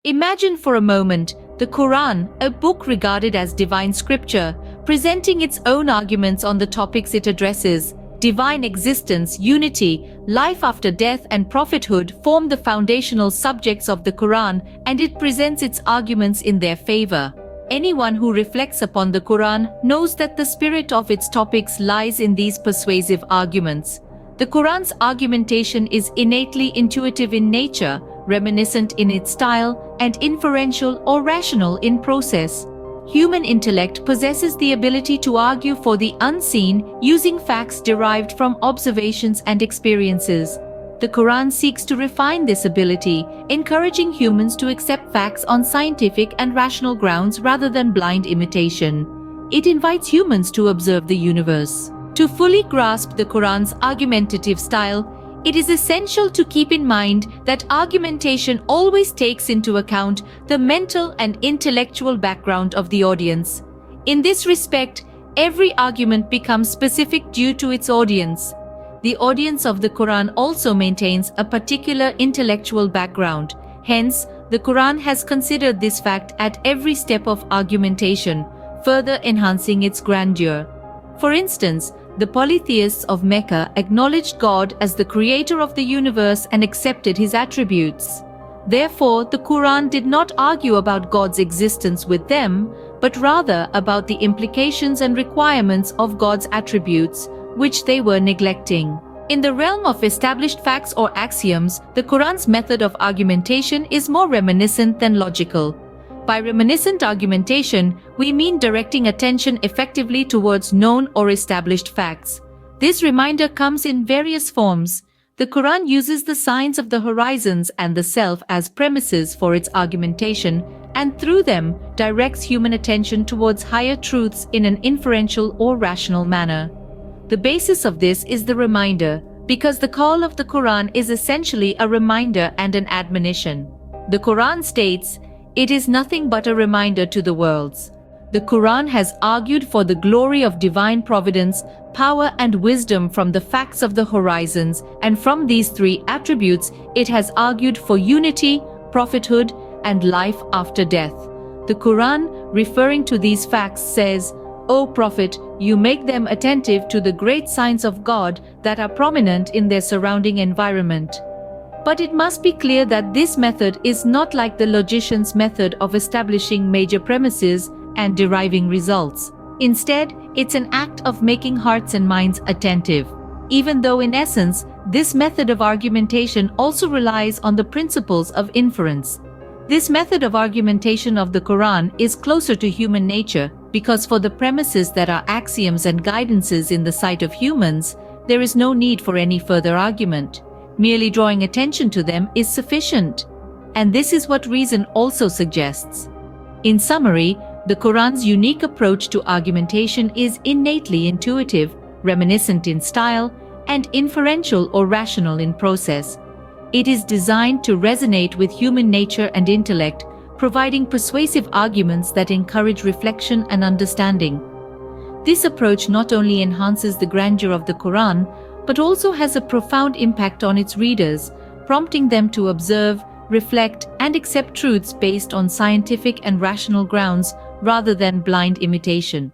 Imagine for a moment the Quran, a book regarded as divine scripture, presenting its own arguments on the topics it addresses. Divine existence, unity, life after death, and prophethood form the foundational subjects of the Quran, and it presents its arguments in their favor. Anyone who reflects upon the Quran knows that the spirit of its topics lies in these persuasive arguments. The Quran's argumentation is innately intuitive in nature, reminiscent in its style, and inferential or rational in process. Human intellect possesses the ability to argue for the unseen using facts derived from observations and experiences. The Quran seeks to refine this ability, encouraging humans to accept facts on scientific and rational grounds rather than blind imitation. It invites humans to observe the universe. To fully grasp the Quran's argumentative style, it is essential to keep in mind that argumentation always takes into account the mental and intellectual background of the audience. In this respect, every argument becomes specific due to its audience. The audience of the Quran also maintains a particular intellectual background. Hence, the Quran has considered this fact at every step of argumentation, further enhancing its grandeur. For instance, the polytheists of Mecca acknowledged God as the creator of the universe and accepted his attributes. Therefore, the Quran did not argue about God's existence with them, but rather about the implications and requirements of God's attributes, which they were neglecting. In the realm of established facts or axioms, the Quran's method of argumentation is more reminiscent than logical. By reminiscent argumentation, we mean directing attention effectively towards known or established facts. This reminder comes in various forms. The Quran uses the signs of the horizons and the self as premises for its argumentation, and through them directs human attention towards higher truths in an inferential or rational manner. The basis of this is the reminder, because the call of the Quran is essentially a reminder and an admonition. The Quran states, "It is nothing but a reminder to the worlds." The Quran has argued for the glory of divine providence, power and wisdom from the facts of the horizons, and from these three attributes it has argued for unity, prophethood, and life after death. The Quran, referring to these facts, says, "O Prophet, you make them attentive to the great signs of God that are prominent in their surrounding environment." But it must be clear that this method is not like the logician's method of establishing major premises and deriving results. Instead, it's an act of making hearts and minds attentive. Even though in essence, this method of argumentation also relies on the principles of inference. This method of argumentation of the Quran is closer to human nature because for the premises that are axioms and guidances in the sight of humans, there is no need for any further argument. Merely drawing attention to them is sufficient. And this is what reason also suggests. In summary, the Quran's unique approach to argumentation is innately intuitive, reminiscent in style, and inferential or rational in process. It is designed to resonate with human nature and intellect, providing persuasive arguments that encourage reflection and understanding. This approach not only enhances the grandeur of the Quran, but also has a profound impact on its readers, prompting them to observe, reflect, and accept truths based on scientific and rational grounds rather than blind imitation.